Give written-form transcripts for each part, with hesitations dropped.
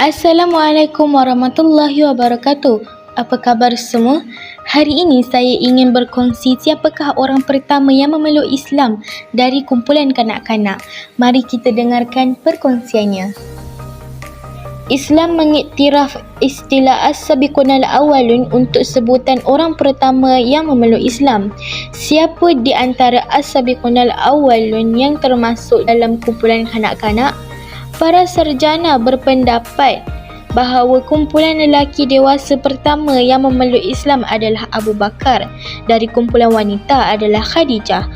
Assalamualaikum warahmatullahi wabarakatuh. Apa khabar semua? Hari ini saya ingin berkongsi siapakah orang pertama yang memeluk Islam dari kumpulan kanak-kanak. Mari kita dengarkan perkongsiannya. Islam mengiktiraf istilah as-sabiqunal awwalun untuk sebutan orang pertama yang memeluk Islam. Siapa di antara as-sabiqunal awwalun yang termasuk dalam kumpulan kanak-kanak? Para sarjana berpendapat bahawa kumpulan lelaki dewasa pertama yang memeluk Islam adalah Abu Bakar. Dari kumpulan wanita adalah Khadijah.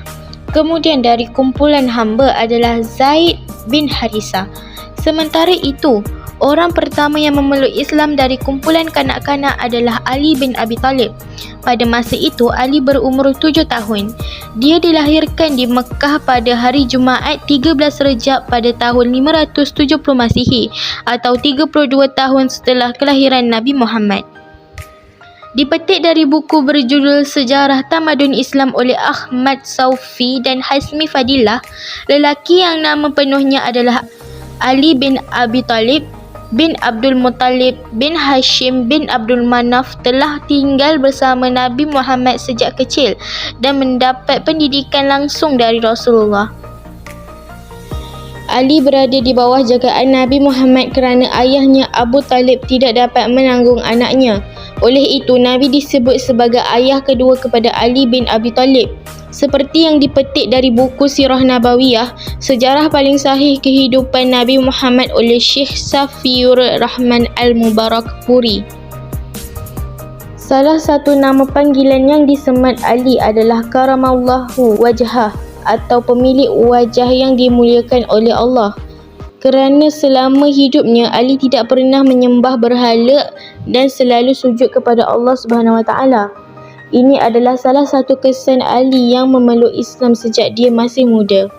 Kemudian dari kumpulan hamba adalah Zaid bin Harisah. Sementara itu, orang pertama yang memeluk Islam dari kumpulan kanak-kanak adalah Ali bin Abi Talib. Pada masa itu, Ali berumur 7 tahun. Dia dilahirkan di Mekah pada hari Jumaat 13 Rejab pada tahun 570 Masihi atau 32 tahun setelah kelahiran Nabi Muhammad. Dipetik dari buku berjudul Sejarah Tamadun Islam oleh Ahmad Saufi dan Hasmi Fadilah, lelaki yang nama penuhnya adalah Ali bin Abi Talib bin Abdul Muttalib bin Hashim bin Abdul Manaf telah tinggal bersama Nabi Muhammad sejak kecil dan mendapat pendidikan langsung dari Rasulullah. Ali berada di bawah jagaan Nabi Muhammad kerana ayahnya Abu Talib tidak dapat menanggung anaknya. Oleh itu, Nabi disebut sebagai ayah kedua kepada Ali bin Abi Talib. Seperti yang dipetik dari buku Sirah Nabawiyah, sejarah paling sahih kehidupan Nabi Muhammad oleh Syekh Safiur Rahman Al-Mubarakpuri. Salah satu nama panggilan yang disemat Ali adalah Karamallahu Wajhah atau pemilik wajah yang dimuliakan oleh Allah. Kerana selama hidupnya Ali tidak pernah menyembah berhala dan selalu sujud kepada Allah Subhanahu Wa Taala. Ini adalah salah satu kesan Ali yang memeluk Islam sejak dia masih muda.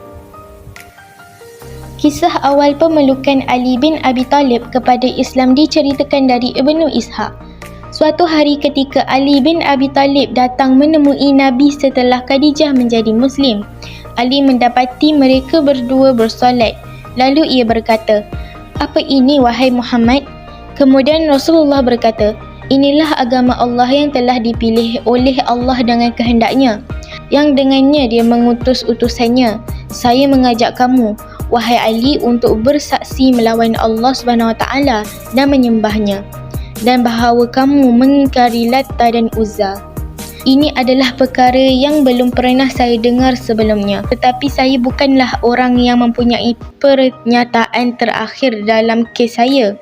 Kisah awal pemelukan Ali bin Abi Talib kepada Islam diceritakan dari Ibnu Ishaq. Suatu hari ketika Ali bin Abi Talib datang menemui Nabi setelah Khadijah menjadi Muslim, Ali mendapati mereka berdua bersolat. Lalu ia berkata, "Apa ini wahai Muhammad?" Kemudian Rasulullah berkata, "Inilah agama Allah yang telah dipilih oleh Allah dengan kehendaknya, yang dengannya dia mengutus utusannya. Saya mengajak kamu, wahai Ali, untuk bersaksi melawan Allah SWT dan menyembahnya, dan bahawa kamu mengingkari Lata dan Uzza. Ini adalah perkara yang belum pernah saya dengar sebelumnya, tetapi saya bukanlah orang yang mempunyai pernyataan terakhir dalam kes saya.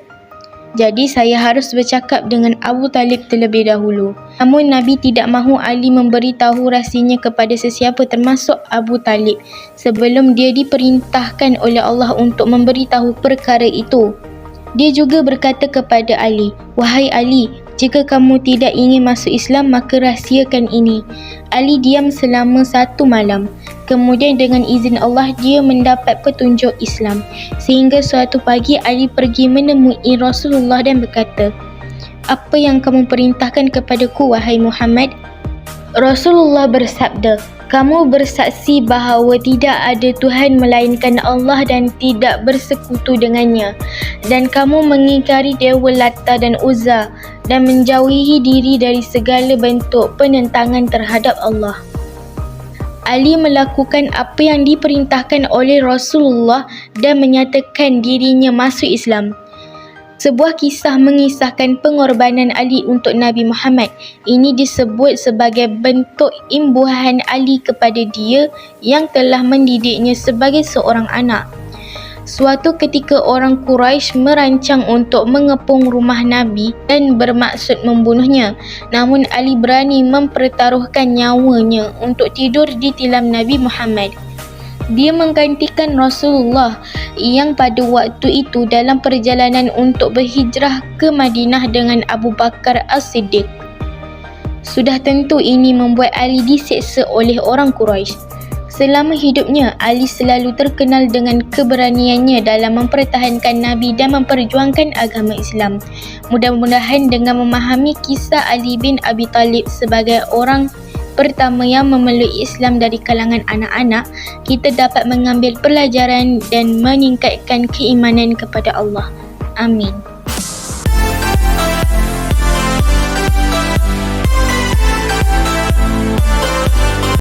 Jadi saya harus bercakap dengan Abu Talib terlebih dahulu." Namun Nabi tidak mahu Ali memberitahu rahsianya kepada sesiapa termasuk Abu Talib sebelum dia diperintahkan oleh Allah untuk memberitahu perkara itu. Dia juga berkata kepada Ali, "Wahai Ali, jika kamu tidak ingin masuk Islam, maka rahsiakan ini." Ali diam selama 1 malam. Kemudian dengan izin Allah dia mendapat petunjuk Islam. Sehingga suatu pagi Ali pergi menemui Rasulullah dan berkata, "Apa yang kamu perintahkan kepadaku, wahai Muhammad?" Rasulullah bersabda, "Kamu bersaksi bahawa tidak ada Tuhan melainkan Allah dan tidak bersekutu dengannya, dan kamu mengingkari dewa Lata dan Uzza dan menjauhi diri dari segala bentuk penentangan terhadap Allah." Ali melakukan apa yang diperintahkan oleh Rasulullah dan menyatakan dirinya masuk Islam. Sebuah kisah mengisahkan pengorbanan Ali untuk Nabi Muhammad. Ini disebut sebagai bentuk imbuhan Ali kepada dia yang telah mendidiknya sebagai seorang anak. Suatu ketika orang Quraisy merancang untuk mengepung rumah Nabi dan bermaksud membunuhnya. Namun Ali berani mempertaruhkan nyawanya untuk tidur di tilam Nabi Muhammad. Dia menggantikan Rasulullah yang pada waktu itu dalam perjalanan untuk berhijrah ke Madinah dengan Abu Bakar As-Siddiq. Sudah tentu ini membuat Ali diseksa oleh orang Quraisy. Selama hidupnya, Ali selalu terkenal dengan keberaniannya dalam mempertahankan Nabi dan memperjuangkan agama Islam. Mudah-mudahan dengan memahami kisah Ali bin Abi Talib sebagai orang pertama yang memeluk Islam dari kalangan anak-anak, kita dapat mengambil pelajaran dan meningkatkan keimanan kepada Allah. Amin.